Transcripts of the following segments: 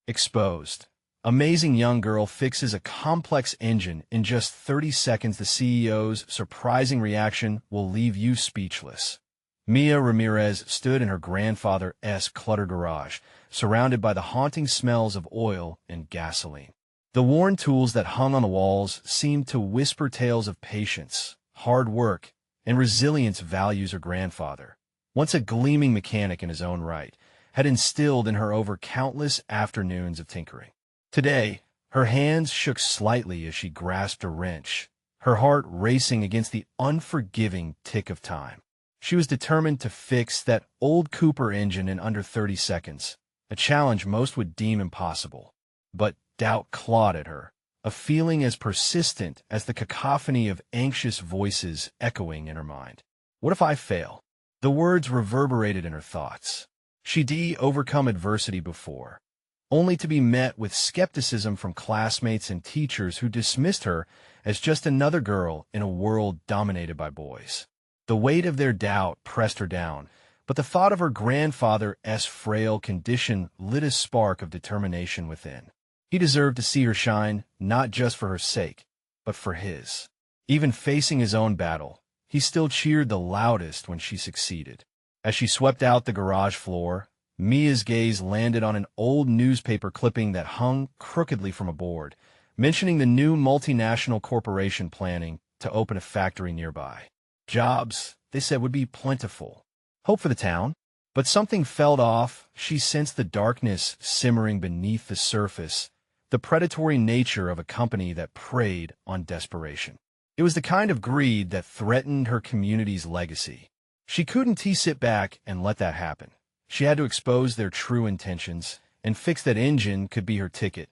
Exposed. Amazing young girl fixes a complex engine in just 30 seconds. The CEO's surprising reaction will leave you speechless. Mia Ramirez stood in her grandfather's cluttered garage, surrounded by the haunting smells of oil and gasoline. The worn tools that hung on the walls seemed to whisper tales of patience, hard work, and resilience. Values her grandfather, once a gleaming mechanic in his own right, had instilled in her over countless afternoons of tinkering. Today, her hands shook slightly as she grasped a wrench, her heart racing against the unforgiving tick of time. She was determined to fix that old Cooper engine in under 30 seconds, a challenge most would deem impossible. But doubt clawed at her, a feeling as persistent as the cacophony of anxious voices echoing in her mind. What if I fail? The words reverberated in her thoughts. She'd overcome adversity before, only to be met with skepticism from classmates and teachers who dismissed her as just another girl in a world dominated by boys. The weight of their doubt pressed her down, but the thought of her grandfather's frail condition lit a spark of determination within. He deserved to see her shine, not just for her sake, but for his. Even facing his own battle, he still cheered the loudest when she succeeded. As she swept out the garage floor, Mia's gaze landed on an old newspaper clipping that hung crookedly from a board, mentioning the new multinational corporation planning to open a factory nearby. Jobs, they said, would be plentiful. Hope for the town. But something felt off. She sensed the darkness simmering beneath the surface, the predatory nature of a company that preyed on desperation. It was the kind of greed that threatened her community's legacy. She couldn't sit back and let that happen. She had to expose their true intentions, and fix that engine could be her ticket.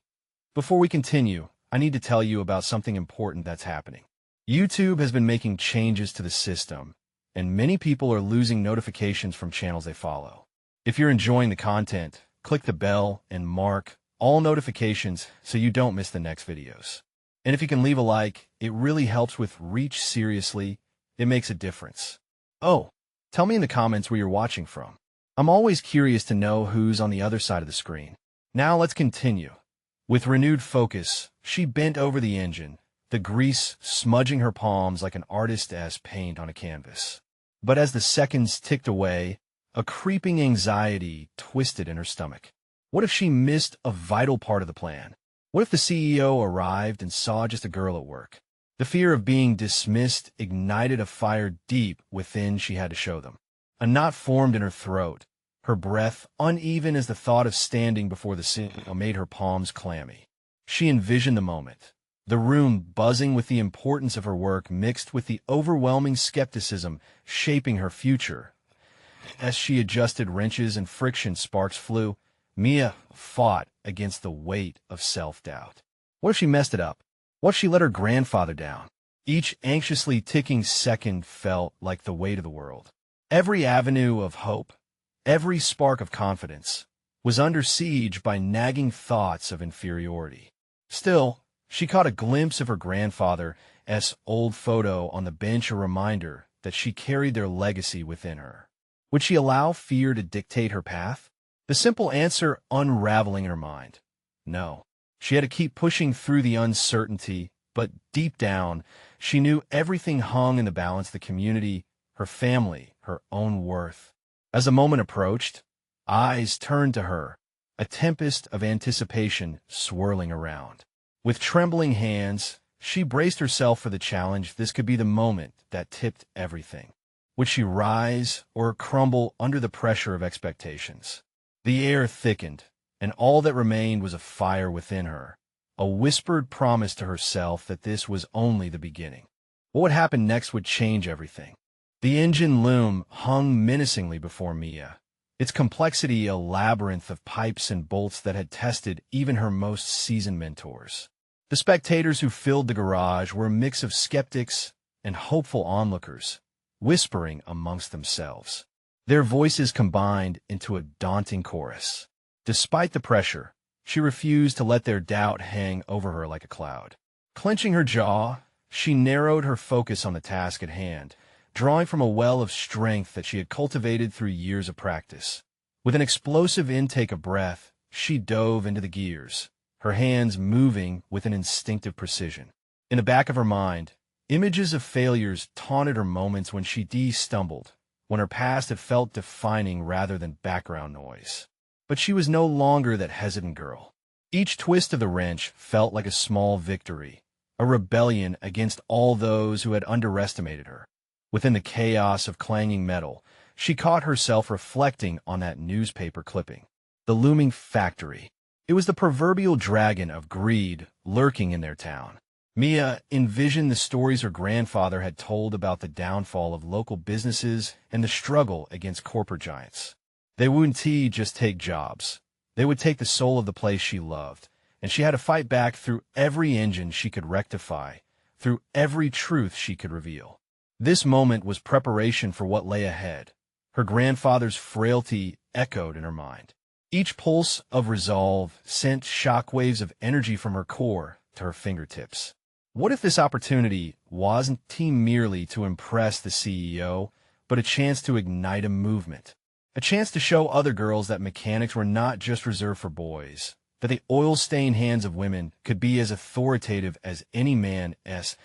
Before we continue, I need to tell you about something important that's happening. YouTube has been making changes to the system, and many people are losing notifications from channels they follow. If you're enjoying the content, click the bell and mark all notifications so you don't miss the next videos. And if you can leave a like, it really helps with reach. Seriously, it makes a difference. Oh, tell me in the comments where you're watching from. I'm always curious to know who's on the other side of the screen. Now let's continue. With renewed focus, she bent over the engine, the grease smudging her palms like an artist's paint on a canvas. But as the seconds ticked away, a creeping anxiety twisted in her stomach. What if she missed a vital part of the plan? What if the CEO arrived and saw just a girl at work? The fear of being dismissed ignited a fire deep within. She had to show them. A knot formed in her throat, her breath uneven as the thought of standing before the CEO made her palms clammy. She envisioned the moment, the room buzzing with the importance of her work mixed with the overwhelming skepticism shaping her future. As she adjusted wrenches and friction sparks flew, Mia fought against the weight of self-doubt. What if she messed it up? What if she let her grandfather down? Each anxiously ticking second felt like the weight of the world. Every avenue of hope, every spark of confidence, was under siege by nagging thoughts of inferiority. Still, she caught a glimpse of her grandfather's old photo on the bench, a reminder that she carried their legacy within her. Would she allow fear to dictate her path? The simple answer unraveling in her mind. No. She had to keep pushing through the uncertainty, but deep down, she knew everything hung in the balance: the community, her family, her own worth. As the moment approached, eyes turned to her, a tempest of anticipation swirling around. With trembling hands, she braced herself for the challenge. This could be the moment that tipped everything. Would she rise or crumble under the pressure of expectations? The air thickened, and all that remained was a fire within her, a whispered promise to herself that this was only the beginning. What would happen next would change everything. The engine loom hung menacingly before Mia, its complexity a labyrinth of pipes and bolts that had tested even her most seasoned mentors. The spectators who filled the garage were a mix of skeptics and hopeful onlookers, whispering amongst themselves. Their voices combined into a daunting chorus. Despite the pressure, she refused to let their doubt hang over her like a cloud. Clenching her jaw, she narrowed her focus on the task at hand, drawing from a well of strength that she had cultivated through years of practice. With an explosive intake of breath, she dove into the gears, her hands moving with an instinctive precision. In the back of her mind, images of failures taunted her moments when she stumbled, when her past had felt defining rather than background noise. But she was no longer that hesitant girl. Each twist of the wrench felt like a small victory, a rebellion against all those who had underestimated her. Within the chaos of clanging metal, she caught herself reflecting on that newspaper clipping. The looming factory. It was the proverbial dragon of greed lurking in their town. Mia envisioned the stories her grandfather had told about the downfall of local businesses and the struggle against corporate giants. They wouldn't just take jobs. They would take the soul of the place she loved, and she had to fight back through every engine she could rectify, through every truth she could reveal. This moment was preparation for what lay ahead. Her grandfather's frailty echoed in her mind. Each pulse of resolve sent shockwaves of energy from her core to her fingertips. What if this opportunity wasn't merely to impress the CEO, but a chance to ignite a movement? A chance to show other girls that mechanics were not just reserved for boys, that the oil-stained hands of women could be as authoritative as any man's.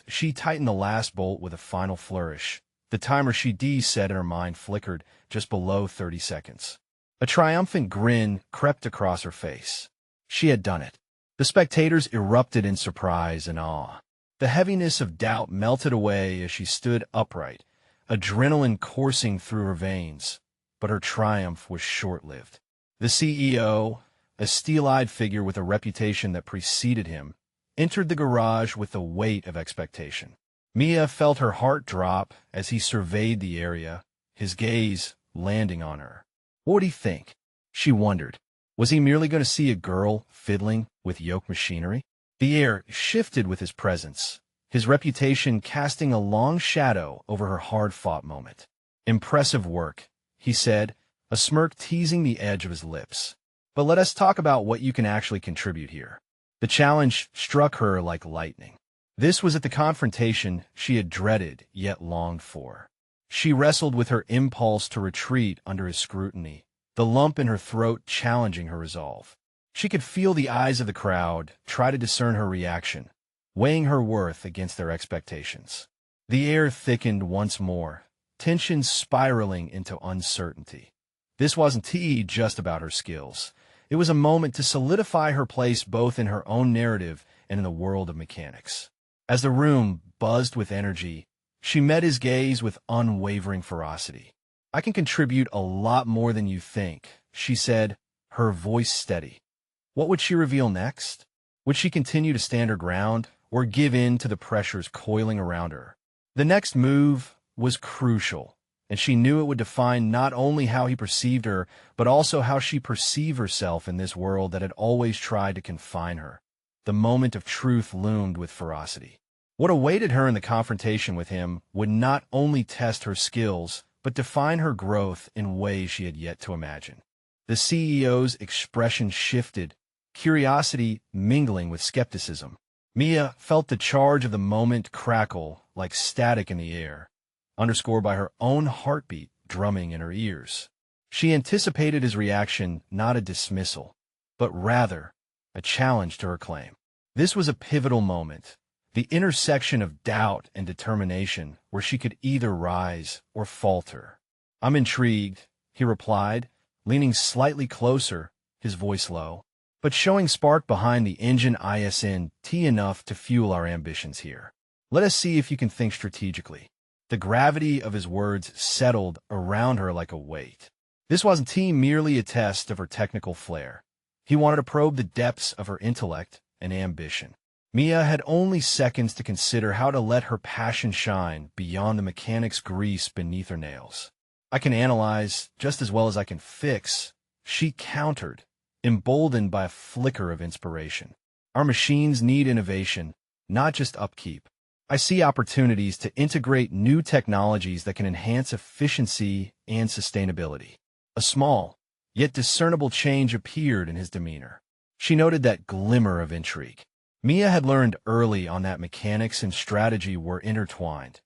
She tightened the last bolt with a final flourish. The timer she set in her mind flickered just below 30 seconds. A triumphant grin crept across her face. She had done it. The spectators erupted in surprise and awe. The heaviness of doubt melted away as she stood upright, adrenaline coursing through her veins. But her triumph was short-lived. The CEO, a steel-eyed figure with a reputation that preceded him, entered the garage with the weight of expectation. Mia felt her heart drop as he surveyed the area, his gaze landing on her. What would he think? She wondered. Was he merely going to see a girl fiddling with yoke machinery? The air shifted with his presence, his reputation casting a long shadow over her hard-fought moment. Impressive work, he said, a smirk teasing the edge of his lips. But let us talk about what you can actually contribute here. The challenge struck her like lightning. This was at the confrontation she had dreaded yet longed for. She wrestled with her impulse to retreat under his scrutiny, the lump in her throat challenging her resolve. She could feel the eyes of the crowd try to discern her reaction, weighing her worth against their expectations. The air thickened once more, tension spiraling into uncertainty. This wasn't just about her skills. It was a moment to solidify her place both in her own narrative and in the world of mechanics. As the room buzzed with energy, she met his gaze with unwavering ferocity. I can contribute a lot more than you think, she said, her voice steady. What would she reveal next? Would she continue to stand her ground, or give in to the pressures coiling around her? The next move was crucial, and she knew it would define not only how he perceived her, but also how she perceived herself in this world that had always tried to confine her. The moment of truth loomed with ferocity. What awaited her in the confrontation with him would not only test her skills, but define her growth in ways she had yet to imagine. The CEO's expression shifted, curiosity mingling with skepticism. Mia felt the charge of the moment crackle like static in the air, underscored by her own heartbeat drumming in her ears. She anticipated his reaction, not a dismissal, but rather a challenge to her claim. This was a pivotal moment, the intersection of doubt and determination where she could either rise or falter. I'm intrigued, he replied, leaning slightly closer, his voice low, but showing spark behind the engine enough to fuel our ambitions here. Let us see if you can think strategically. The gravity of his words settled around her like a weight. This wasn't merely a test of her technical flair. He wanted to probe the depths of her intellect and ambition. Mia had only seconds to consider how to let her passion shine beyond the mechanic's grease beneath her nails. I can analyze just as well as I can fix, she countered, emboldened by a flicker of inspiration. Our machines need innovation, not just upkeep. I see opportunities to integrate new technologies that can enhance efficiency and sustainability. A small, yet discernible change appeared in his demeanor. She noted that glimmer of intrigue. Mia had learned early on that mechanics and strategy were intertwined.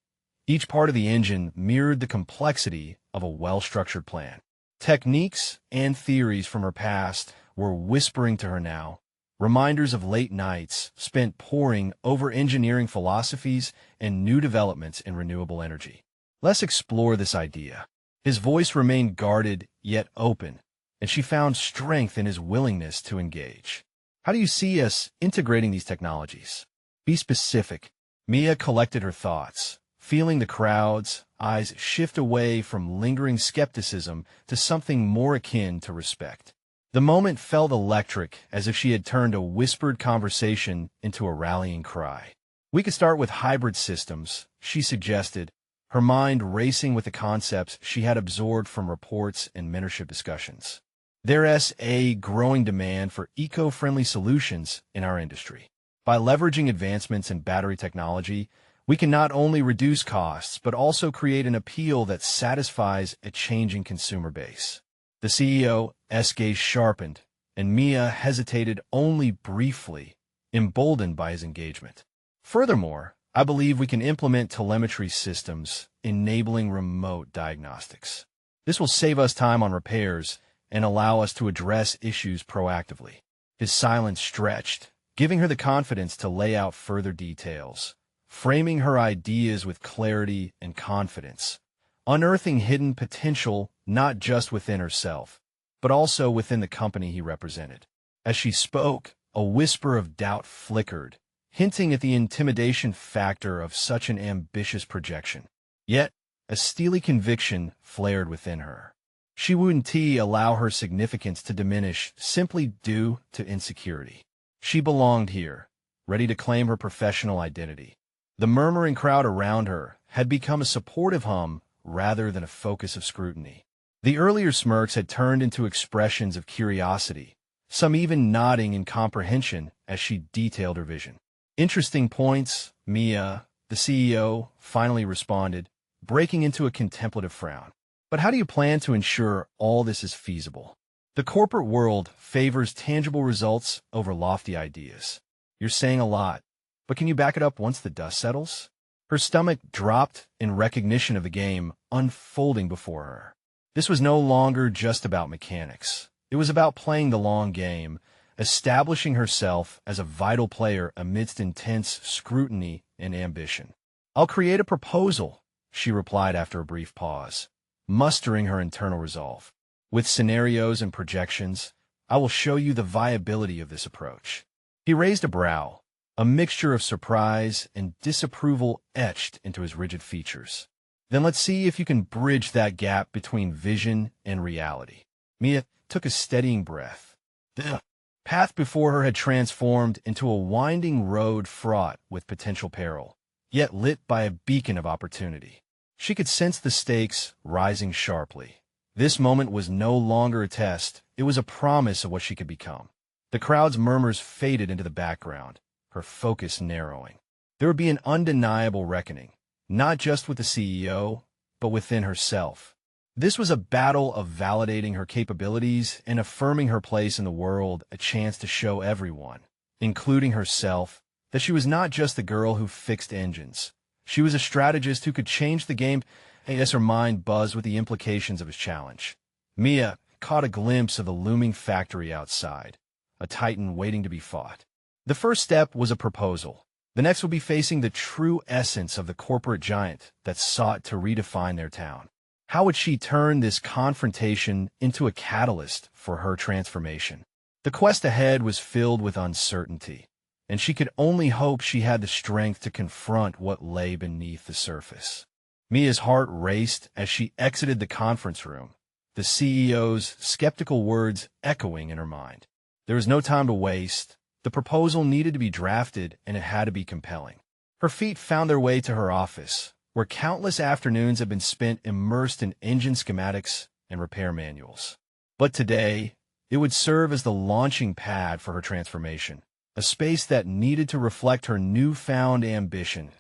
Each part of the engine mirrored the complexity of a well-structured plan. Techniques and theories from her past were whispering to her now, reminders of late nights spent poring over engineering philosophies and new developments in renewable energy. Let's explore this idea. His voice remained guarded yet open, and she found strength in his willingness to engage. How do you see us integrating these technologies? Be specific. Mia collected her thoughts, feeling the crowd's eyes shift away from lingering skepticism to something more akin to respect. The moment felt electric, as if she had turned a whispered conversation into a rallying cry. We could start with hybrid systems, she suggested, her mind racing with the concepts she had absorbed from reports and mentorship discussions. There's a growing demand for eco-friendly solutions in our industry. By leveraging advancements in battery technology, we can not only reduce costs, but also create an appeal that satisfies a changing consumer base. The CEO's gaze sharpened, and Mia hesitated only briefly, emboldened by his engagement. Furthermore, I believe we can implement telemetry systems, enabling remote diagnostics. This will save us time on repairs and allow us to address issues proactively. His silence stretched, giving her the confidence to lay out further details, framing her ideas with clarity and confidence, unearthing hidden potential not just within herself, but also within the company he represented. As she spoke, a whisper of doubt flickered, hinting at the intimidation factor of such an ambitious projection. Yet, a steely conviction flared within her. She wouldn't allow her significance to diminish simply due to insecurity. She belonged here, ready to claim her professional identity. The murmuring crowd around her had become a supportive hum rather than a focus of scrutiny. The earlier smirks had turned into expressions of curiosity, some even nodding in comprehension as she detailed her vision. Interesting points, Mia, the CEO, finally responded, breaking into a contemplative frown. But how do you plan to ensure all this is feasible? The corporate world favors tangible results over lofty ideas. You're saying a lot, but can you back it up once the dust settles? Her stomach dropped in recognition of the game unfolding before her. This was no longer just about mechanics. It was about playing the long game, establishing herself as a vital player amidst intense scrutiny and ambition. I'll create a proposal, she replied after a brief pause, mustering her internal resolve. With scenarios and projections, I will show you the viability of this approach. He raised a brow, a mixture of surprise and disapproval etched into his rigid features. Then let's see if you can bridge that gap between vision and reality. Mia took a steadying breath. The path before her had transformed into a winding road fraught with potential peril, yet lit by a beacon of opportunity. She could sense the stakes rising sharply. This moment was no longer a test, it was a promise of what she could become. The crowd's murmurs faded into the background, her focus narrowing. There would be an undeniable reckoning, not just with the CEO, but within herself. This was a battle of validating her capabilities and affirming her place in the world, a chance to show everyone, including herself, that she was not just the girl who fixed engines. She was a strategist who could change the game as her mind buzzed with the implications of his challenge. Mia caught a glimpse of the looming factory outside, a titan waiting to be fought. The first step was a proposal. The next would be facing the true essence of the corporate giant that sought to redefine their town. How would she turn this confrontation into a catalyst for her transformation? The quest ahead was filled with uncertainty, and she could only hope she had the strength to confront what lay beneath the surface. Mia's heart raced as she exited the conference room, the CEO's skeptical words echoing in her mind. There was no time to waste. The proposal needed to be drafted, and it had to be compelling. Her feet found their way to her office, where countless afternoons had been spent immersed in engine schematics and repair manuals. But today, it would serve as the launching pad for her transformation, a space that needed to reflect her newfound ambition.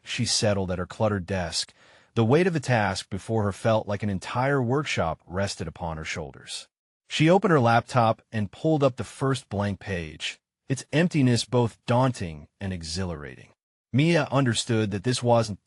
She settled at her cluttered desk. The weight of the task before her felt like an entire workshop rested upon her shoulders. She opened her laptop and pulled up the first blank page, its emptiness both daunting and exhilarating. Mia understood that this wasn't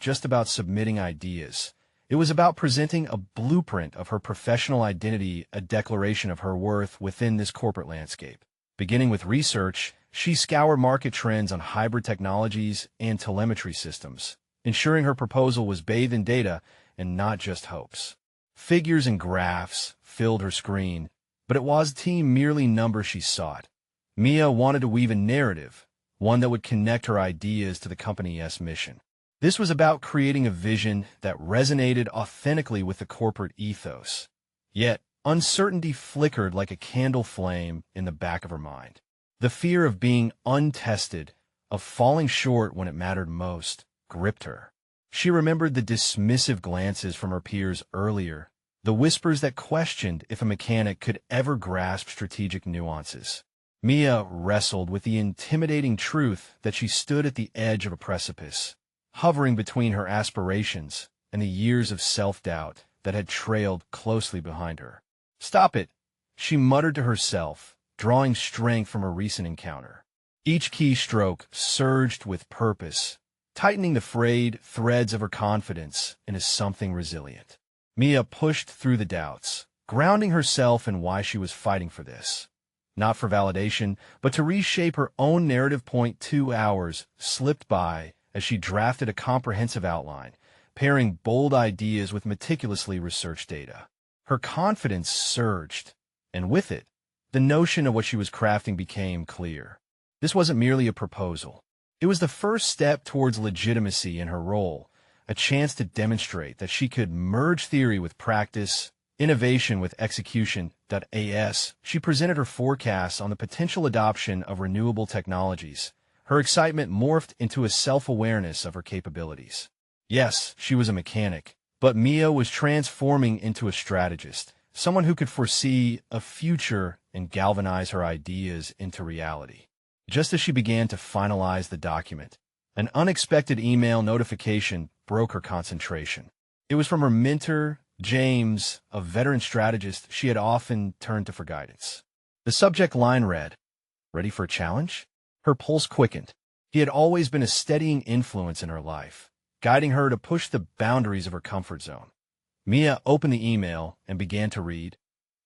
just about submitting ideas. It was about presenting a blueprint of her professional identity, a declaration of her worth within this corporate landscape. Beginning with research, she scoured market trends on hybrid technologies and telemetry systems, ensuring her proposal was bathed in data and not just hopes. Figures and graphs filled her screen, but it wasn't merely numbers she sought. Mia wanted to weave a narrative, one that would connect her ideas to the company's mission. This was about creating a vision that resonated authentically with the corporate ethos. Yet, uncertainty flickered like a candle flame in the back of her mind. The fear of being untested, of falling short when it mattered most, gripped her. She remembered the dismissive glances from her peers earlier, the whispers that questioned if a mechanic could ever grasp strategic nuances. Mia wrestled with the intimidating truth that she stood at the edge of a precipice, hovering between her aspirations and the years of self-doubt that had trailed closely behind her. "Stop it," she muttered to herself, drawing strength from a recent encounter. Each keystroke surged with purpose, tightening the frayed threads of her confidence into something resilient. Mia pushed through the doubts, grounding herself in why she was fighting for this. Not for validation, but to reshape her own narrative. 2 hours slipped by as she drafted a comprehensive outline, pairing bold ideas with meticulously researched data. Her confidence surged, and with it, the notion of what she was crafting became clear. This wasn't merely a proposal. It was the first step towards legitimacy in her role, a chance to demonstrate that she could merge theory with practice, innovation with execution. As she presented her forecasts on the potential adoption of renewable technologies, her excitement morphed into a self-awareness of her capabilities. Yes, she was a mechanic, but Mia was transforming into a strategist, someone who could foresee a future and galvanize her ideas into reality. Just as she began to finalize the document, an unexpected email notification broke her concentration. It was from her mentor, James, a veteran strategist she had often turned to for guidance. The subject line read, "Ready for a challenge?" Her pulse quickened. He had always been a steadying influence in her life, guiding her to push the boundaries of her comfort zone. Mia opened the email and began to read.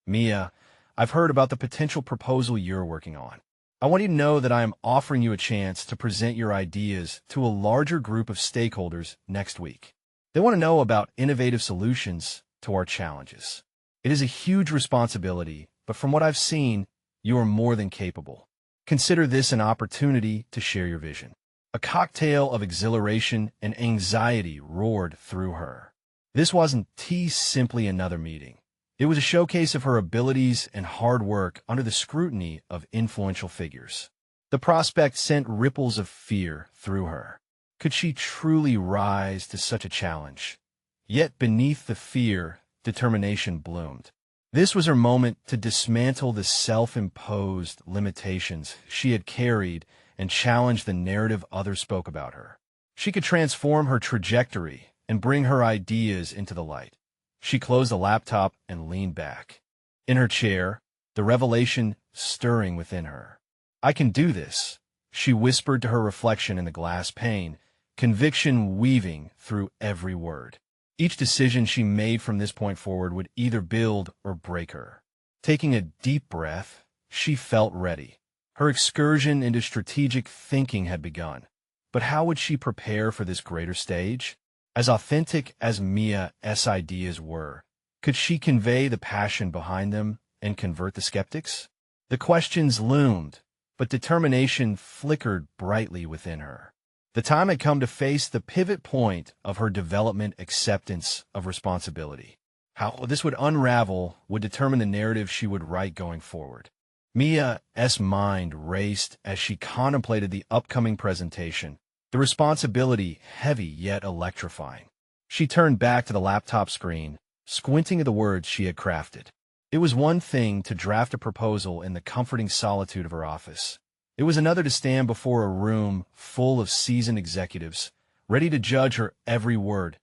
"Mia, I've heard about the potential proposal you're working on. I want you to know that I am offering you a chance to present your ideas to a larger group of stakeholders next week. They want to know about innovative solutions to our challenges. It is a huge responsibility, but from what I've seen, you are more than capable. Consider this an opportunity to share your vision." A cocktail of exhilaration and anxiety roared through her. This wasn't simply another meeting. It was a showcase of her abilities and hard work under the scrutiny of influential figures. The prospect sent ripples of fear through her. Could she truly rise to such a challenge? Yet beneath the fear, determination bloomed. This was her moment to dismantle the self-imposed limitations she had carried and challenge the narrative others spoke about her. She could transform her trajectory and bring her ideas into the light. She closed the laptop and leaned back. In her chair, the revelation stirring within her. "I can do this," she whispered to her reflection in the glass pane, conviction weaving through every word. Each decision she made from this point forward would either build or break her. Taking a deep breath, she felt ready. Her excursion into strategic thinking had begun. But how would she prepare for this greater stage? As authentic as Mia's ideas were, could she convey the passion behind them and convert the skeptics? The questions loomed, but determination flickered brightly within her. The time had come to face the pivot point of her development, acceptance of responsibility. How this would unravel would determine the narrative she would write going forward. Mia's mind raced as she contemplated the upcoming presentation, the responsibility heavy yet electrifying. She turned back to the laptop screen, squinting at the words she had crafted. It was one thing to draft a proposal in the comforting solitude of her office. It was another to stand before a room full of seasoned executives, ready to judge her every word.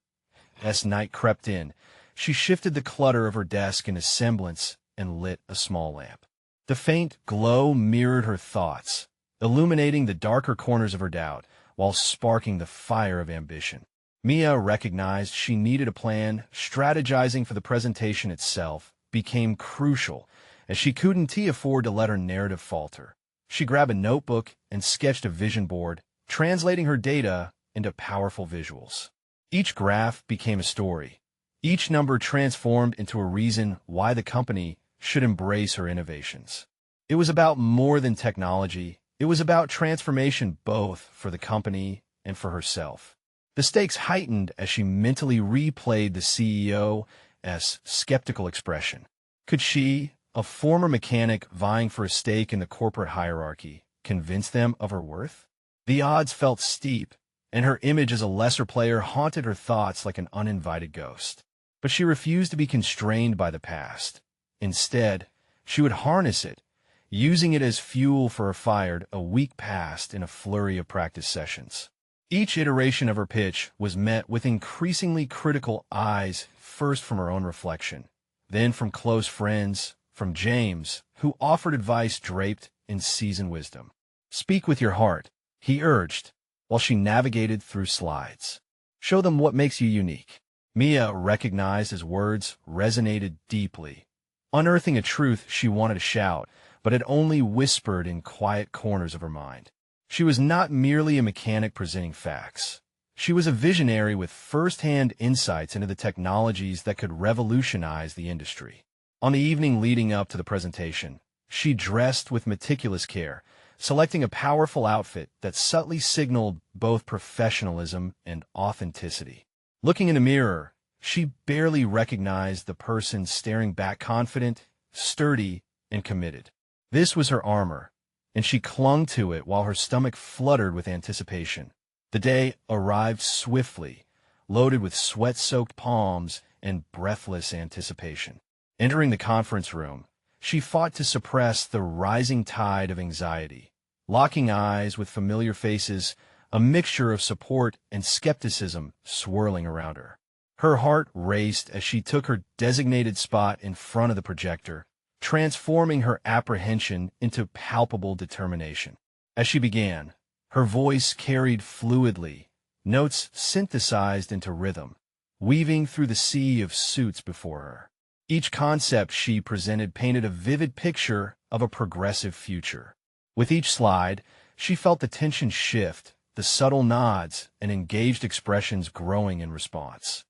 As night crept in, she shifted the clutter of her desk into semblance and lit a small lamp. The faint glow mirrored her thoughts, illuminating the darker corners of her doubt, while sparking the fire of ambition. Mia recognized she needed a plan. Strategizing for the presentation itself became crucial, as she couldn't afford to let her narrative falter. She grabbed a notebook and sketched a vision board, translating her data into powerful visuals. Each graph became a story. Each number transformed into a reason why the company should embrace her innovations. It was about more than technology. It was about transformation, both for the company and for herself. The stakes heightened as she mentally replayed the CEO's skeptical expression. Could she, a former mechanic vying for a stake in the corporate hierarchy, convince them of her worth? The odds felt steep, and her image as a lesser player haunted her thoughts like an uninvited ghost. But she refused to be constrained by the past. Instead, she would harness it, using it as fuel for her fire. A week passed in a flurry of practice sessions. Each iteration of her pitch was met with increasingly critical eyes, first from her own reflection, then from close friends, from James, who offered advice draped in seasoned wisdom. "Speak with your heart," he urged, while she navigated through slides. "Show them what makes you unique." Mia recognized his words resonated deeply, unearthing a truth she wanted to shout, but had only whispered in quiet corners of her mind. She was not merely a mechanic presenting facts. She was a visionary with first-hand insights into the technologies that could revolutionize the industry. On the evening leading up to the presentation, she dressed with meticulous care, selecting a powerful outfit that subtly signaled both professionalism and authenticity. Looking in the mirror, she barely recognized the person staring back, confident, sturdy, and committed. This was her armor, and she clung to it while her stomach fluttered with anticipation. The day arrived swiftly, loaded with sweat-soaked palms and breathless anticipation. Entering the conference room, she fought to suppress the rising tide of anxiety. Locking eyes with familiar faces, a mixture of support and skepticism swirling around her. Her heart raced as she took her designated spot in front of the projector, transforming her apprehension into palpable determination. As she began, her voice carried fluidly, notes synthesized into rhythm, weaving through the sea of suits before her. Each concept she presented painted a vivid picture of a progressive future. With each slide, she felt the tension shift, the subtle nods and engaged expressions growing in response.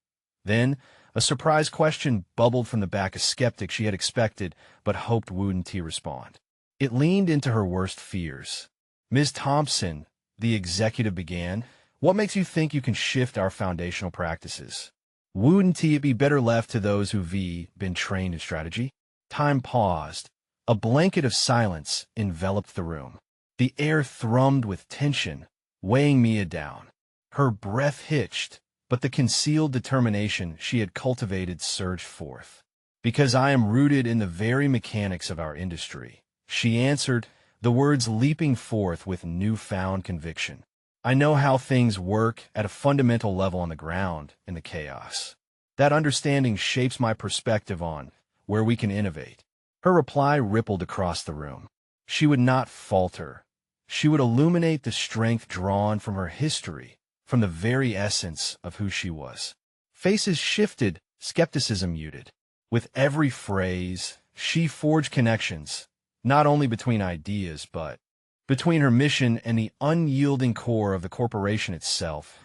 Then, a surprise question bubbled from the back, a skeptic she had expected but hoped wouldn't respond. It leaned into her worst fears. "Ms. Thompson," the executive began, "what makes you think you can shift our foundational practices? Wouldn't it be better left to those who've been trained in strategy?" Time paused. A blanket of silence enveloped the room. The air thrummed with tension, weighing Mia down. Her breath hitched, but the concealed determination she had cultivated surged forth. "Because I am rooted in the very mechanics of our industry," she answered, the words leaping forth with newfound conviction. "I know how things work at a fundamental level on the ground in the chaos. That understanding shapes my perspective on where we can innovate." Her reply rippled across the room. She would not falter. She would illuminate the strength drawn from her history, from the very essence of who she was. Faces shifted, skepticism muted. With every phrase, she forged connections, not only between ideas, but between her mission and the unyielding core of the corporation itself.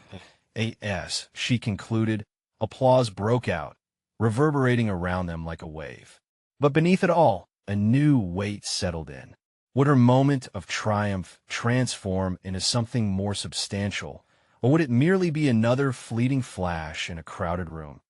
As she concluded, applause broke out, reverberating around them like a wave. But beneath it all, a new weight settled in. Would her moment of triumph transform into something more substantial, or would it merely be another fleeting flash in a crowded room?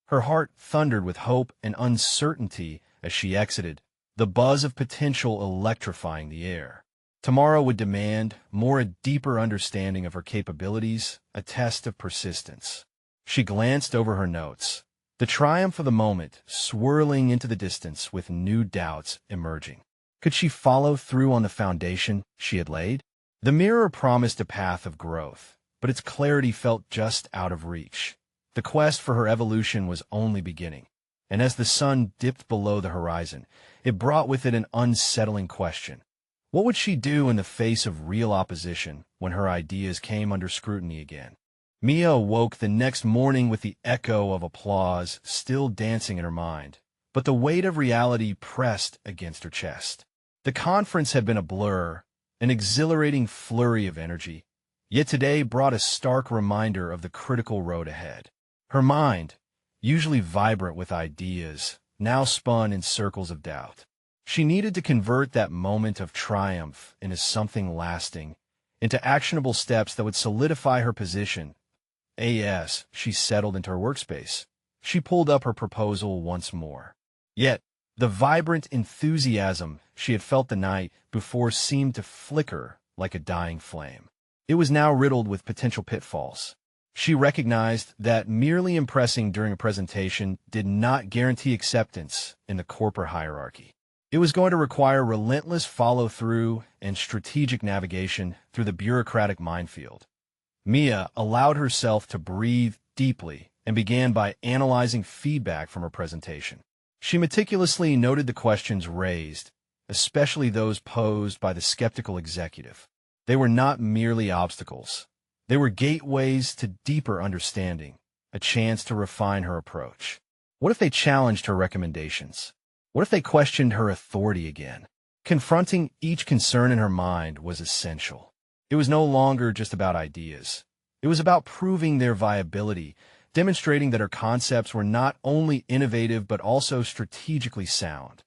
Her heart thundered with hope and uncertainty as she exited, the buzz of potential electrifying the air. Tomorrow would demand a deeper understanding of her capabilities, a test of persistence. She glanced over her notes, the triumph of the moment swirling into the distance with new doubts emerging. Could she follow through on the foundation she had laid? The mirror promised a path of growth, but its clarity felt just out of reach. The quest for her evolution was only beginning, and as the sun dipped below the horizon, it brought with it an unsettling question. What would she do in the face of real opposition when her ideas came under scrutiny again? Mia awoke the next morning with the echo of applause still dancing in her mind, but the weight of reality pressed against her chest. The conference had been a blur, an exhilarating flurry of energy, yet today brought a stark reminder of the critical road ahead. Her mind, usually vibrant with ideas, now spun in circles of doubt. She needed to convert that moment of triumph into something lasting, into actionable steps that would solidify her position. As she settled into her workspace, she pulled up her proposal once more. Yet, the vibrant enthusiasm she had felt the night before seemed to flicker like a dying flame. It was now riddled with potential pitfalls. She recognized that merely impressing during a presentation did not guarantee acceptance in the corporate hierarchy. It was going to require relentless follow-through and strategic navigation through the bureaucratic minefield. Mia allowed herself to breathe deeply and began by analyzing feedback from her presentation. She meticulously noted the questions raised, especially those posed by the skeptical executive. They were not merely obstacles. They were gateways to deeper understanding, a chance to refine her approach. What if they challenged her recommendations? What if they questioned her authority again? Confronting each concern in her mind was essential. It was no longer just about ideas. It was about proving their viability, demonstrating that her concepts were not only innovative but also strategically sound.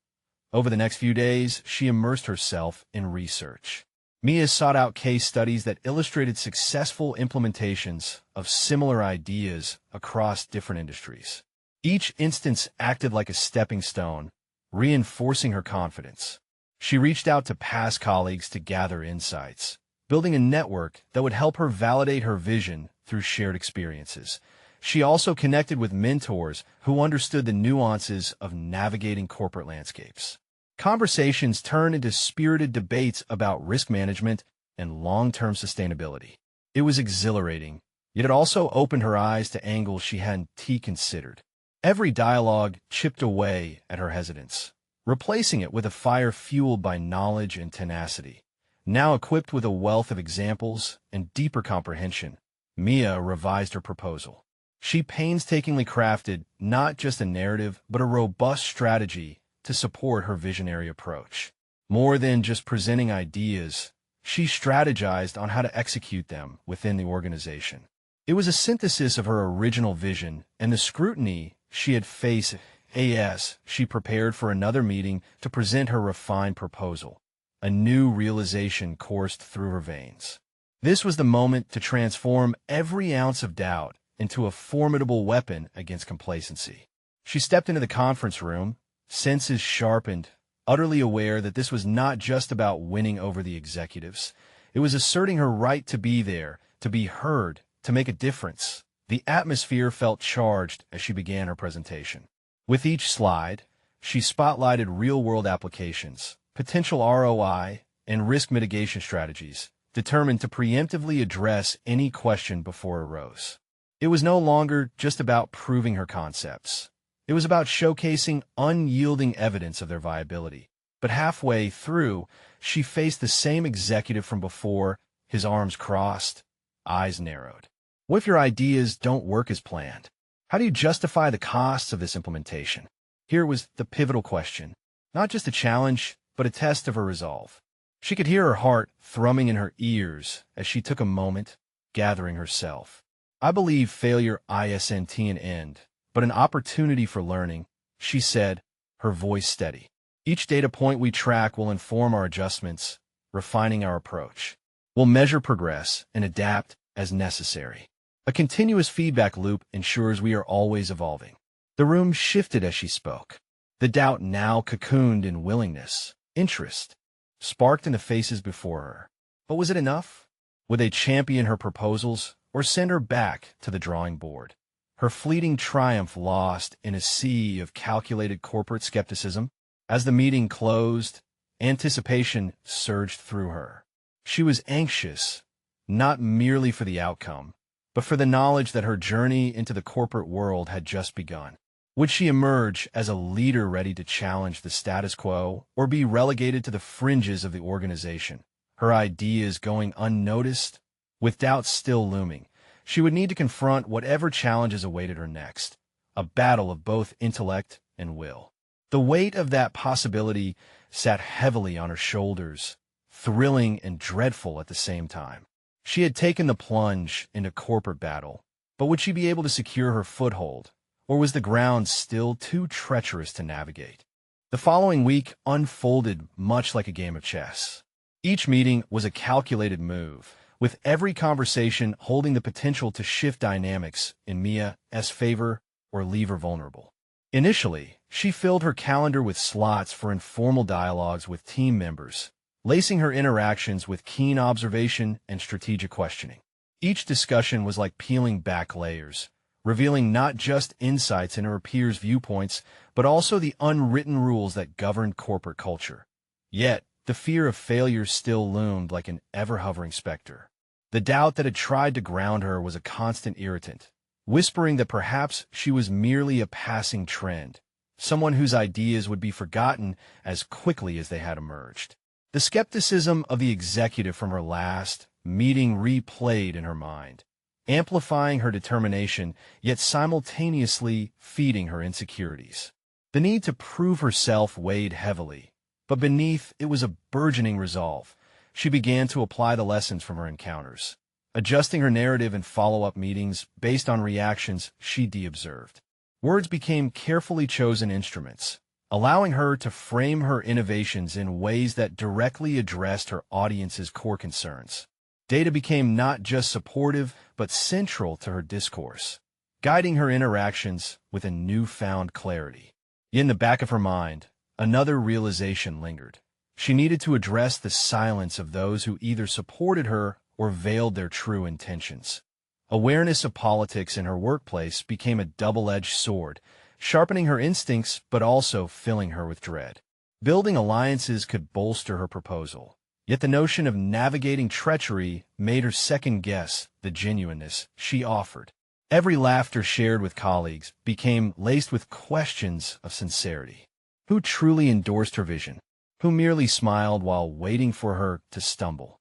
Over the next few days, she immersed herself in research. Mia sought out case studies that illustrated successful implementations of similar ideas across different industries. Each instance acted like a stepping stone, reinforcing her confidence. She reached out to past colleagues to gather insights, building a network that would help her validate her vision through shared experiences. She also connected with mentors who understood the nuances of navigating corporate landscapes. Conversations turned into spirited debates about risk management and long-term sustainability. It was exhilarating, yet it also opened her eyes to angles she hadn't considered. Every dialogue chipped away at her hesitance, replacing it with a fire fueled by knowledge and tenacity. Now equipped with a wealth of examples and deeper comprehension, Mia revised her proposal. She painstakingly crafted not just a narrative, but a robust strategy to support her visionary approach. More than just presenting ideas, she strategized on how to execute them within the organization. It was a synthesis of her original vision and the scrutiny she had faced as she prepared for another meeting to present her refined proposal. A new realization coursed through her veins. This was the moment to transform every ounce of doubt into a formidable weapon against complacency. She stepped into the conference room, senses sharpened, utterly aware that this was not just about winning over the executives. It was asserting her right to be there, to be heard, to make a difference. The atmosphere felt charged as she began her presentation. With each slide, she spotlighted real-world applications, potential ROI, and risk mitigation strategies, determined to preemptively address any question before it arose. It was no longer just about proving her concepts. It was about showcasing unyielding evidence of their viability. But halfway through, she faced the same executive from before, his arms crossed, eyes narrowed. What if your ideas don't work as planned? How do you justify the costs of this implementation? Here was the pivotal question, not just a challenge, but a test of her resolve. She could hear her heart thrumming in her ears as she took a moment, gathering herself. I believe failure isn't an end, but an opportunity for learning, she said, her voice steady. Each data point we track will inform our adjustments, refining our approach. We'll measure progress and adapt as necessary. A continuous feedback loop ensures we are always evolving. The room shifted as she spoke. The doubt now cocooned in willingness, interest, sparked in the faces before her. But was it enough? Would they champion her proposals or send her back to the drawing board? Her fleeting triumph lost in a sea of calculated corporate skepticism. As the meeting closed, anticipation surged through her. She was anxious, not merely for the outcome, but for the knowledge that her journey into the corporate world had just begun. Would she emerge as a leader ready to challenge the status quo or be relegated to the fringes of the organization, her ideas going unnoticed? With doubt still looming, She would need to confront whatever challenges awaited her next, a battle of both intellect and will. The weight of that possibility sat heavily on her shoulders, thrilling and dreadful at the same time. She had taken the plunge into corporate battle, but would she be able to secure her foothold, or was the ground still too treacherous to navigate? The following week unfolded much like a game of chess. Each meeting was a calculated move, with every conversation holding the potential to shift dynamics in Mia's favor or leave her vulnerable. Initially, she filled her calendar with slots for informal dialogues with team members, lacing her interactions with keen observation and strategic questioning. Each discussion was like peeling back layers, revealing not just insights into her peers' viewpoints, but also the unwritten rules that governed corporate culture. Yet, the fear of failure still loomed like an ever-hovering specter. The doubt that had tried to ground her was a constant irritant, whispering that perhaps she was merely a passing trend, someone whose ideas would be forgotten as quickly as they had emerged. The skepticism of the executive from her last meeting replayed in her mind, amplifying her determination, yet simultaneously feeding her insecurities. The need to prove herself weighed heavily, but beneath it was a burgeoning resolve. She began to apply the lessons from her encounters, adjusting her narrative in follow-up meetings based on reactions she de-observed. Words became carefully chosen instruments, allowing her to frame her innovations in ways that directly addressed her audience's core concerns. Data became not just supportive, but central to her discourse, guiding her interactions with a newfound clarity. In the back of her mind, another realization lingered. She needed to address the silence of those who either supported her or veiled their true intentions. Awareness of politics in her workplace became a double-edged sword, sharpening her instincts but also filling her with dread. Building alliances could bolster her proposal, yet the notion of navigating treachery made her second-guess the genuineness she offered. Every laughter shared with colleagues became laced with questions of sincerity. Who truly endorsed her vision? Who merely smiled while waiting for her to stumble?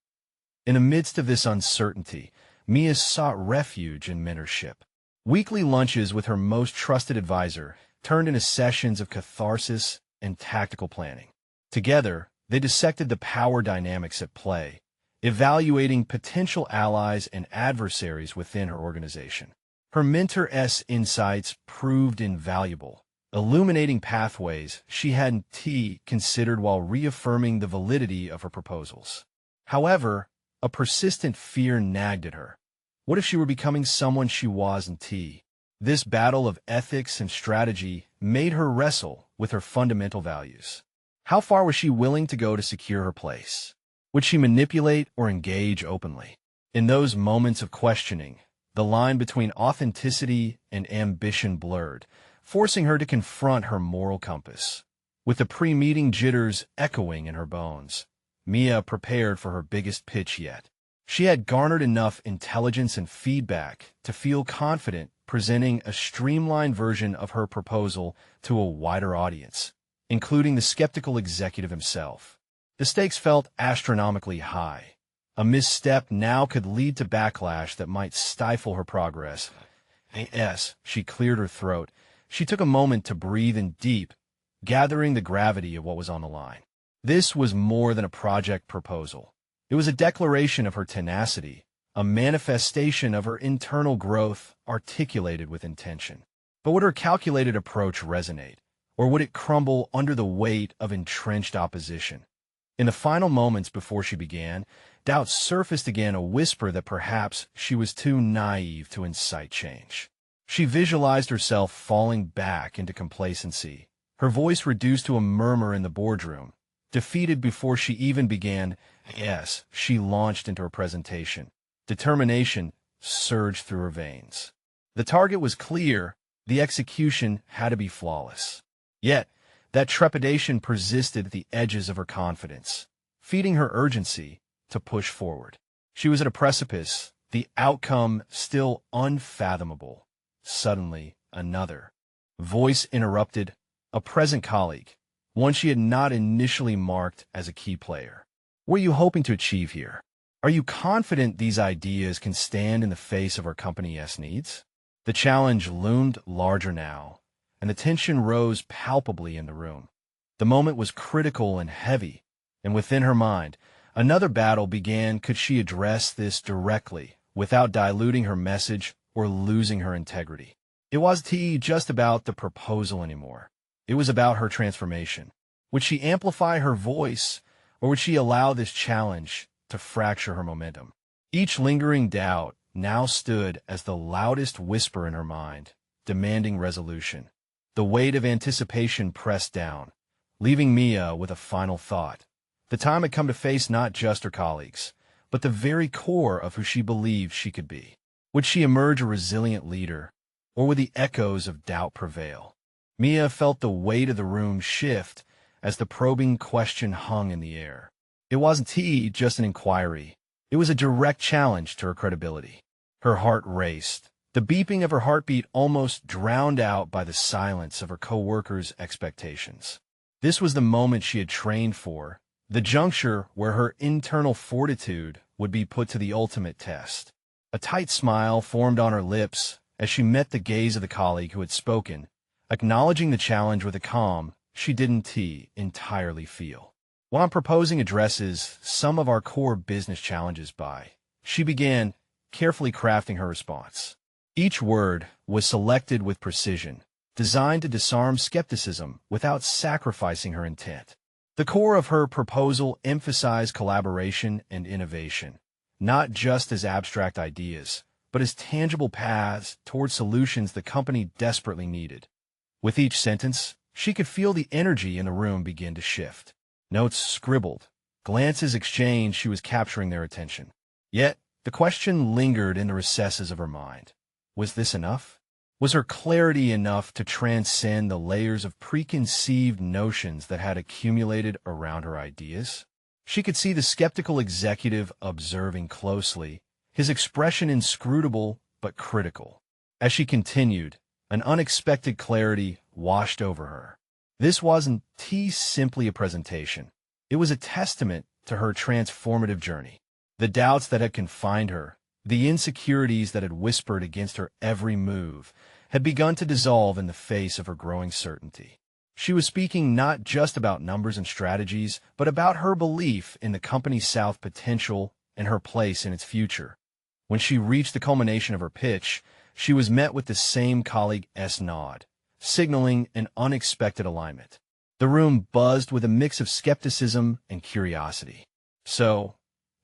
In the midst of this uncertainty, Mia sought refuge in mentorship. Weekly lunches with her most trusted advisor turned into sessions of catharsis and tactical planning. Together, they dissected the power dynamics at play, evaluating potential allies and adversaries within her organization. Her mentor's insights proved invaluable, illuminating pathways she hadn't considered while reaffirming the validity of her proposals. However, a persistent fear nagged at her. What if she were becoming someone she wasn't? This battle of ethics and strategy made her wrestle with her fundamental values. How far was she willing to go to secure her place? Would she manipulate or engage openly? In those moments of questioning, the line between authenticity and ambition blurred, forcing her to confront her moral compass. With the pre-meeting jitters echoing in her bones, Mia prepared for her biggest pitch yet. She had garnered enough intelligence and feedback to feel confident presenting a streamlined version of her proposal to a wider audience, including the skeptical executive himself. The stakes felt astronomically high. A misstep now could lead to backlash that might stifle her progress. As she cleared her throat, she took a moment to breathe in deep, gathering the gravity of what was on the line. This was more than a project proposal. It was a declaration of her tenacity, a manifestation of her internal growth articulated with intention. But would her calculated approach resonate, or would it crumble under the weight of entrenched opposition? In the final moments before she began, doubt surfaced again, a whisper that perhaps she was too naive to incite change. She visualized herself falling back into complacency, her voice reduced to a murmur in the boardroom. Defeated before she even began, she launched into her presentation. Determination surged through her veins. The target was clear, the execution had to be flawless. Yet, that trepidation persisted at the edges of her confidence, feeding her urgency to push forward. She was at a precipice, the outcome still unfathomable. Suddenly, another voice interrupted, a present colleague, one she had not initially marked as a key player. What are you hoping to achieve here? Are you confident these ideas can stand in the face of our company's needs? The challenge loomed larger now, and the tension rose palpably in the room. The moment was critical and heavy, and within her mind, another battle began. Could she address this directly, without diluting her message or losing her integrity? It wasn't just about the proposal anymore. It was about her transformation. Would she amplify her voice, or would she allow this challenge to fracture her momentum? Each lingering doubt now stood as the loudest whisper in her mind, demanding resolution. The weight of anticipation pressed down, leaving Mia with a final thought. The time had come to face not just her colleagues, but the very core of who she believed she could be. Would she emerge a resilient leader, or would the echoes of doubt prevail? Mia felt the weight of the room shift as the probing question hung in the air. It wasn't just an inquiry. It was a direct challenge to her credibility. Her heart raced, the beeping of her heartbeat almost drowned out by the silence of her co-workers' expectations. This was the moment she had trained for, the juncture where her internal fortitude would be put to the ultimate test. A tight smile formed on her lips as she met the gaze of the colleague who had spoken, acknowledging the challenge with a calm she didn't entirely feel. While proposing addresses some of our core business challenges by, she began carefully crafting her response. Each word was selected with precision, designed to disarm skepticism without sacrificing her intent. The core of her proposal emphasized collaboration and innovation, not just as abstract ideas, but as tangible paths toward solutions the company desperately needed. With each sentence, she could feel the energy in the room begin to shift. Notes scribbled, glances exchanged, she was capturing their attention. Yet, the question lingered in the recesses of her mind. Was this enough? Was her clarity enough to transcend the layers of preconceived notions that had accumulated around her ideas? She could see the skeptical executive observing closely, his expression inscrutable but critical. As she continued, an unexpected clarity washed over her. This wasn't simply a presentation. It was a testament to her transformative journey. The doubts that had confined her, the insecurities that had whispered against her every move, had begun to dissolve in the face of her growing certainty. She was speaking not just about numbers and strategies, but about her belief in the company's South potential and her place in its future. When she reached the culmination of her pitch, she was met with the same colleague's nod, signaling an unexpected alignment. The room buzzed with a mix of skepticism and curiosity. So,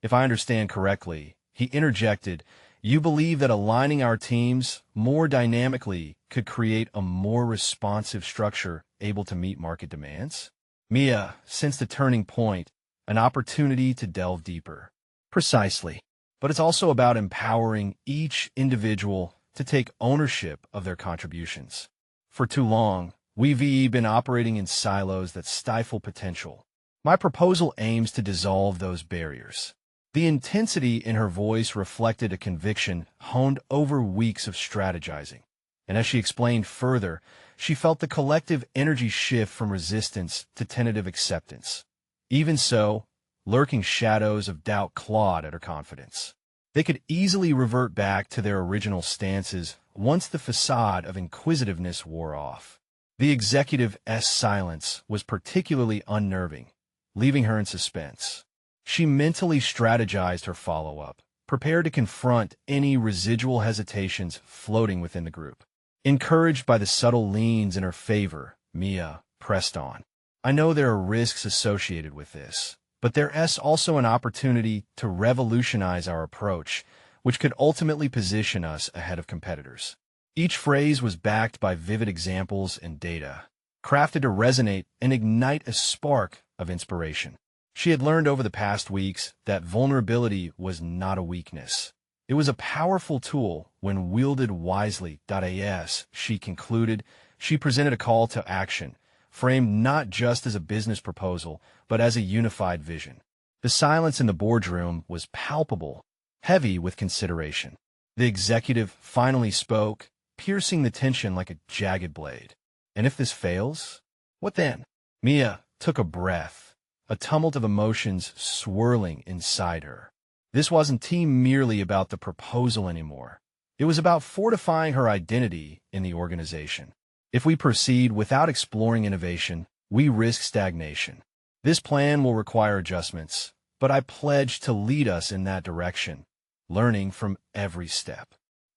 if I understand correctly, he interjected, you believe that aligning our teams more dynamically could create a more responsive structure able to meet market demands? Mia sensed a turning point, an opportunity to delve deeper. Precisely. But it's also about empowering each individual to take ownership of their contributions. For too long, we've been operating in silos that stifle potential. My proposal aims to dissolve those barriers. The intensity in her voice reflected a conviction honed over weeks of strategizing. And as she explained further, she felt the collective energy shift from resistance to tentative acceptance. Even so, lurking shadows of doubt clawed at her confidence. They could easily revert back to their original stances once the facade of inquisitiveness wore off. The executive's silence was particularly unnerving, leaving her in suspense. She mentally strategized her follow-up, prepared to confront any residual hesitations floating within the group. Encouraged by the subtle leans in her favor, Mia pressed on. I know there are risks associated with this, but there's also an opportunity to revolutionize our approach, which could ultimately position us ahead of competitors. Each phrase was backed by vivid examples and data, crafted to resonate and ignite a spark of inspiration. She had learned over the past weeks that vulnerability was not a weakness. It was a powerful tool when wielded wisely. As she concluded, she presented a call to action, framed not just as a business proposal, but as a unified vision. The silence in the boardroom was palpable, heavy with consideration. The executive finally spoke, piercing the tension like a jagged blade. And if this fails, what then? Mia took a breath, a tumult of emotions swirling inside her. This wasn't merely about the proposal anymore. It was about fortifying her identity in the organization. If we proceed without exploring innovation, we risk stagnation. This plan will require adjustments, but I pledge to lead us in that direction, learning from every step.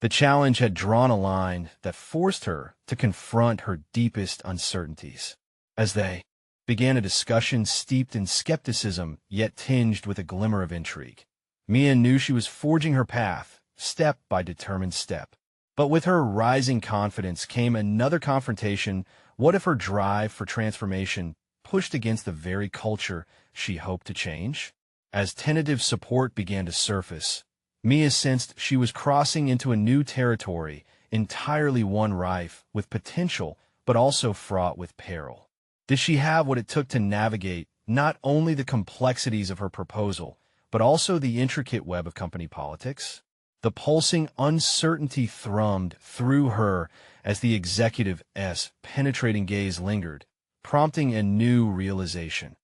The challenge had drawn a line that forced her to confront her deepest uncertainties. As they began a discussion steeped in skepticism yet tinged with a glimmer of intrigue, Mia knew she was forging her path, step by determined step. But with her rising confidence came another confrontation. What if her drive for transformation pushed against the very culture she hoped to change? As tentative support began to surface, Mia sensed she was crossing into a new territory, entirely one rife with potential but also fraught with peril. Did she have what it took to navigate not only the complexities of her proposal, but also the intricate web of company politics? The pulsing uncertainty thrummed through her as the executive's penetrating gaze lingered, prompting a new realization.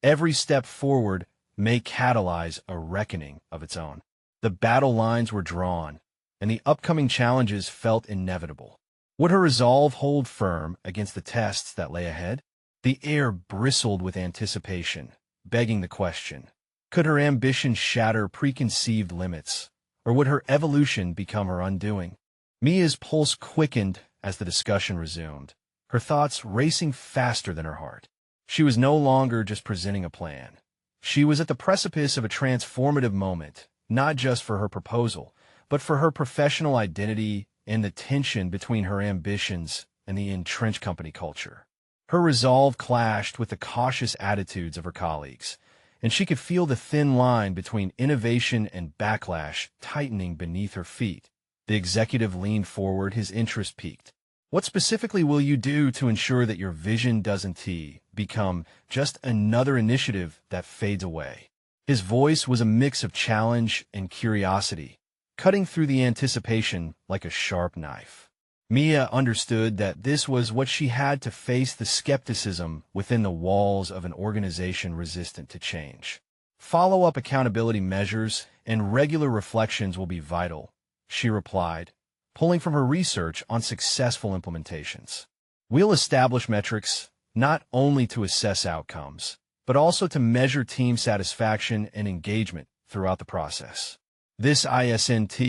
Every step forward may catalyze a reckoning of its own. The battle lines were drawn, and the upcoming challenges felt inevitable. Would her resolve hold firm against the tests that lay ahead? The air bristled with anticipation, begging the question. Could her ambition shatter preconceived limits, or would her evolution become her undoing? Mia's pulse quickened as the discussion resumed, her thoughts racing faster than her heart. She was no longer just presenting a plan. She was at the precipice of a transformative moment, not just for her proposal, but for her professional identity and the tension between her ambitions and the entrenched company culture. Her resolve clashed with the cautious attitudes of her colleagues, and she could feel the thin line between innovation and backlash tightening beneath her feet. The executive leaned forward, his interest piqued. What specifically will you do to ensure that your vision doesn't become just another initiative that fades away? His voice was a mix of challenge and curiosity, cutting through the anticipation like a sharp knife. Mia understood that this was what she had to face: the skepticism within the walls of an organization resistant to change. Follow-up accountability measures and regular reflections will be vital, she replied, pulling from her research on successful implementations. We'll establish metrics not only to assess outcomes, but also to measure team satisfaction and engagement throughout the process. This isn't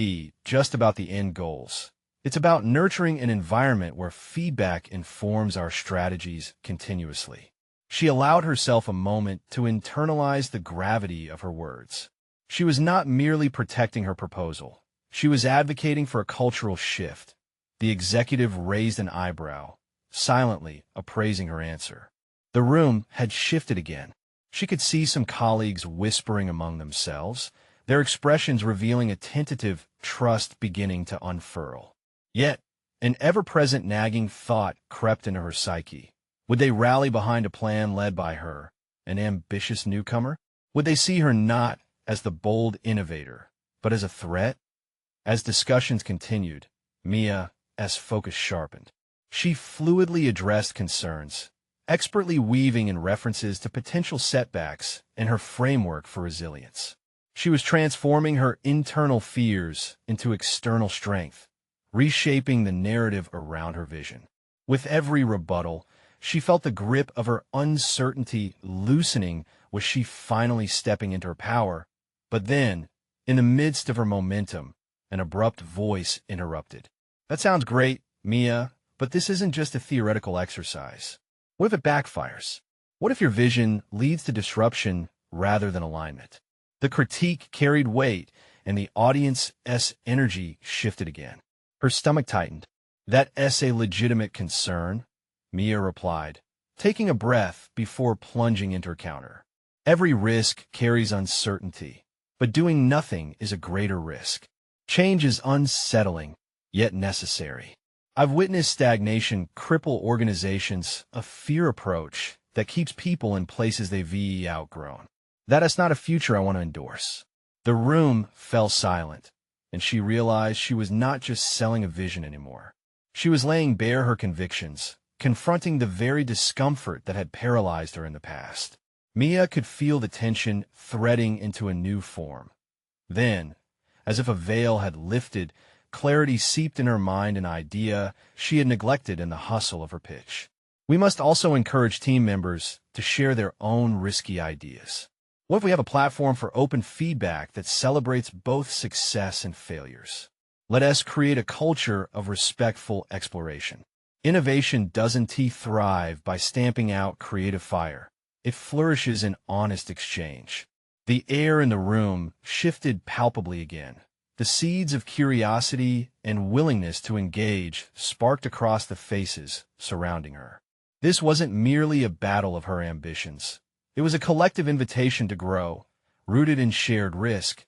just about the end goals. It's about nurturing an environment where feedback informs our strategies continuously. She allowed herself a moment to internalize the gravity of her words. She was not merely protecting her proposal. She was advocating for a cultural shift. The executive raised an eyebrow, silently appraising her answer. The room had shifted again. She could see some colleagues whispering among themselves, their expressions revealing a tentative trust beginning to unfurl. Yet, an ever-present nagging thought crept into her psyche. Would they rally behind a plan led by her, an ambitious newcomer? Would they see her not as the bold innovator, but as a threat? As discussions continued, Mia's focus sharpened. She fluidly addressed concerns, expertly weaving in references to potential setbacks and her framework for resilience. She was transforming her internal fears into external strength, reshaping the narrative around her vision. With every rebuttal, she felt the grip of her uncertainty loosening. Was she finally stepping into her power? But then, in the midst of her momentum, an abrupt voice interrupted. That sounds great, Mia, but this isn't just a theoretical exercise. What if it backfires? What if your vision leads to disruption rather than alignment? The critique carried weight, and the audience's energy shifted again. Her stomach tightened. That's a legitimate concern, Mia replied, taking a breath before plunging into her counter. Every risk carries uncertainty, but doing nothing is a greater risk. Change is unsettling, yet necessary. I've witnessed stagnation cripple organizations, a fear approach that keeps people in places they've outgrown. That is not a future I want to endorse. The room fell silent, and she realized she was not just selling a vision anymore. She was laying bare her convictions, confronting the very discomfort that had paralyzed her in the past. Mia could feel the tension threading into a new form. Then, as if a veil had lifted, clarity seeped in her mind, an idea she had neglected in the hustle of her pitch. We must also encourage team members to share their own risky ideas. What if we have a platform for open feedback that celebrates both success and failures? Let us create a culture of respectful exploration. Innovation doesn't thrive by stamping out creative fire. It flourishes in honest exchange. The air in the room shifted palpably again. The seeds of curiosity and willingness to engage sparked across the faces surrounding her. This wasn't merely a battle of her ambitions. It was a collective invitation to grow, rooted in shared risk.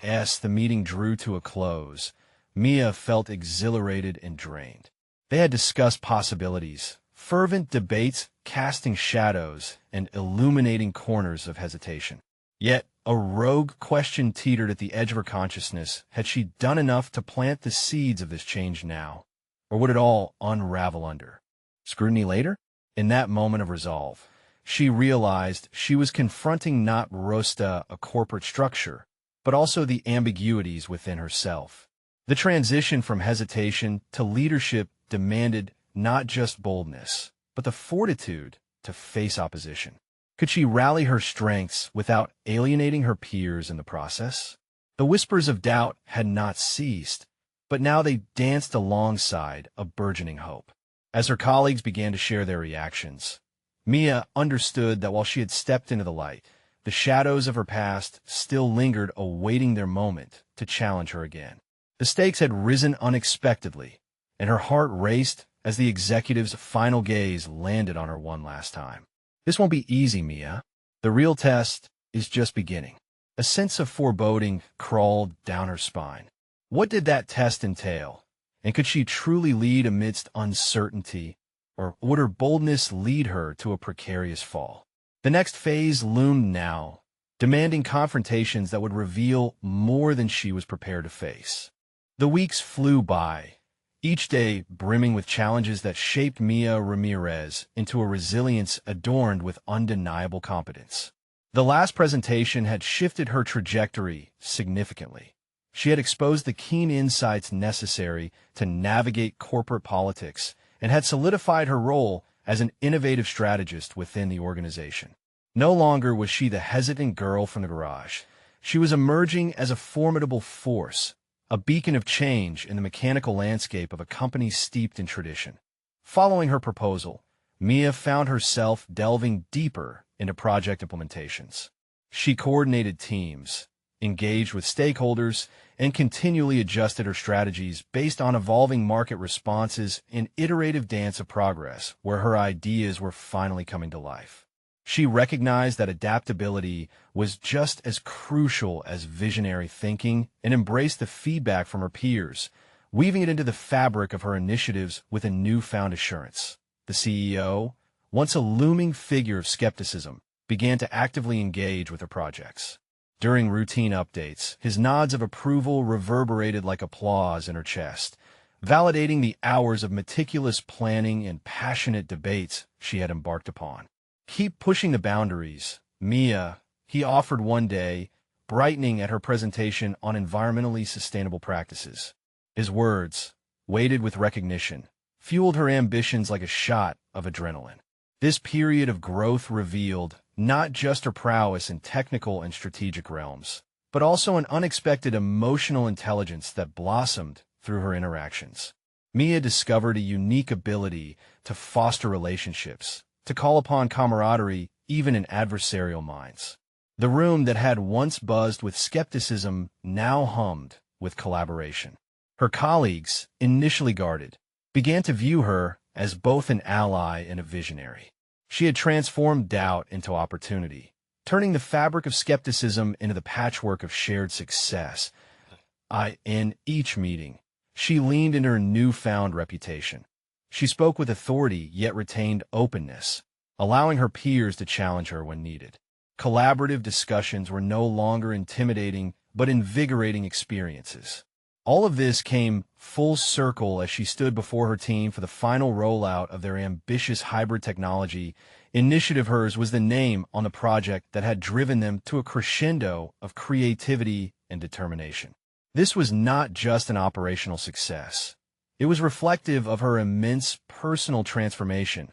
As the meeting drew to a close, Mia felt exhilarated and drained. They had discussed possibilities, fervent debates, casting shadows, and illuminating corners of hesitation. Yet, a rogue question teetered at the edge of her consciousness. Had she done enough to plant the seeds of this change now? Or would it all unravel under scrutiny later? In that moment of resolve, she realized she was confronting not Rosta, a corporate structure, but also the ambiguities within herself. The transition from hesitation to leadership demanded not just boldness, but the fortitude to face opposition. Could she rally her strengths without alienating her peers in the process? The whispers of doubt had not ceased, but now they danced alongside a burgeoning hope. As her colleagues began to share their reactions, Mia understood that while she had stepped into the light, the shadows of her past still lingered, awaiting their moment to challenge her again. The stakes had risen unexpectedly, and her heart raced as the executive's final gaze landed on her one last time. This won't be easy, Mia. The real test is just beginning. A sense of foreboding crawled down her spine. What did that test entail? And could she truly lead amidst uncertainty, or would her boldness lead her to a precarious fall? The next phase loomed now, demanding confrontations that would reveal more than she was prepared to face. The weeks flew by, each day brimming with challenges that shaped Mia Ramirez into a resilience adorned with undeniable competence. The last presentation had shifted her trajectory significantly. She had exposed the keen insights necessary to navigate corporate politics and had solidified her role as an innovative strategist within the organization. No longer was she the hesitant girl from the garage. She was emerging as a formidable force, a beacon of change in the mechanical landscape of a company steeped in tradition. Following her proposal, Mia found herself delving deeper into project implementations. She coordinated teams, engaged with stakeholders, and continually adjusted her strategies based on evolving market responses, an iterative dance of progress where her ideas were finally coming to life. She recognized that adaptability was just as crucial as visionary thinking and embraced the feedback from her peers, weaving it into the fabric of her initiatives with a newfound assurance. The CEO, once a looming figure of skepticism, began to actively engage with her projects. During routine updates, his nods of approval reverberated like applause in her chest, validating the hours of meticulous planning and passionate debates she had embarked upon. "Keep pushing the boundaries, Mia," he offered one day, brightening at her presentation on environmentally sustainable practices. His words, weighted with recognition, fueled her ambitions like a shot of adrenaline. This period of growth revealed not just her prowess in technical and strategic realms, but also an unexpected emotional intelligence that blossomed through her interactions. Mia discovered a unique ability to foster relationships, to call upon camaraderie even in adversarial minds. The room that had once buzzed with skepticism now hummed with collaboration. Her colleagues, initially guarded, began to view her as both an ally and a visionary. She had transformed doubt into opportunity, turning the fabric of skepticism into the patchwork of shared success. In each meeting, she leaned into her newfound reputation. She spoke with authority yet retained openness, allowing her peers to challenge her when needed. Collaborative discussions were no longer intimidating but invigorating experiences. All of this came full circle as she stood before her team for the final rollout of their ambitious hybrid technology initiative. Hers was the name on the project that had driven them to a crescendo of creativity and determination. This was not just an operational success. It was reflective of her immense personal transformation.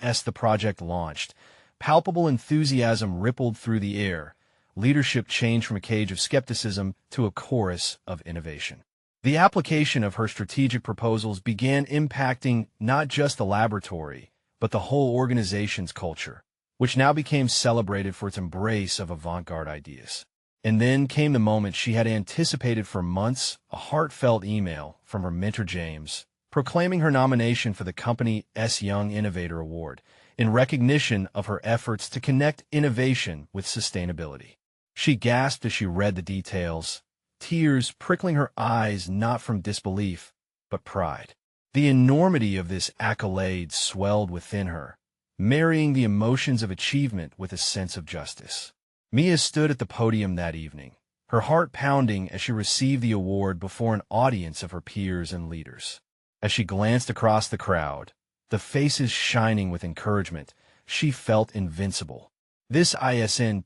As the project launched, palpable enthusiasm rippled through the air. Leadership changed from a cage of skepticism to a chorus of innovation. The application of her strategic proposals began impacting not just the laboratory, but the whole organization's culture, which now became celebrated for its embrace of avant-garde ideas. And then came the moment she had anticipated for months, a heartfelt email from her mentor James, proclaiming her nomination for the company's Young Innovator Award in recognition of her efforts to connect innovation with sustainability. She gasped as she read the details, tears prickling her eyes not from disbelief, but pride. The enormity of this accolade swelled within her, marrying the emotions of achievement with a sense of justice. Mia stood at the podium that evening, her heart pounding as she received the award before an audience of her peers and leaders. As she glanced across the crowd, the faces shining with encouragement, she felt invincible. "This isn't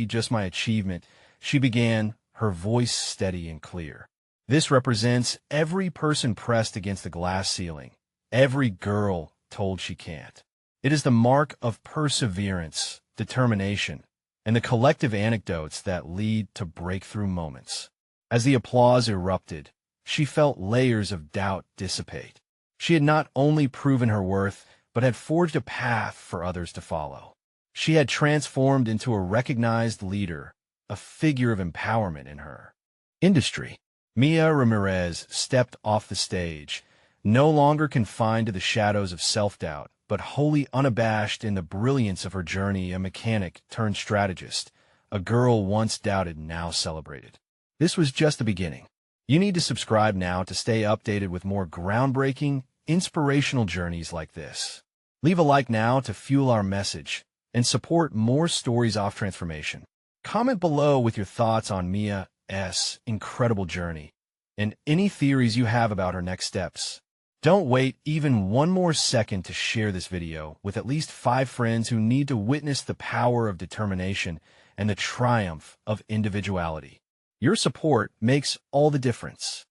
just my achievement," she began, her voice steady and clear. "This represents every person pressed against the glass ceiling, every girl told she can't. It is the mark of perseverance, determination, and the collective anecdotes that lead to breakthrough moments." As the applause erupted, she felt layers of doubt dissipate. She had not only proven her worth, but had forged a path for others to follow. She had transformed into a recognized leader, a figure of empowerment in her industry. Mia Ramirez stepped off the stage, no longer confined to the shadows of self-doubt, but wholly unabashed in the brilliance of her journey, a mechanic turned strategist, a girl once doubted, now celebrated. This was just the beginning. You need to subscribe now to stay updated with more groundbreaking, inspirational journeys like this. Leave a like now to fuel our message and support more stories of transformation. Comment below with your thoughts on Mia's incredible journey and any theories you have about her next steps. Don't wait even one more second to share this video with at least 5 friends who need to witness the power of determination and the triumph of individuality. Your support makes all the difference.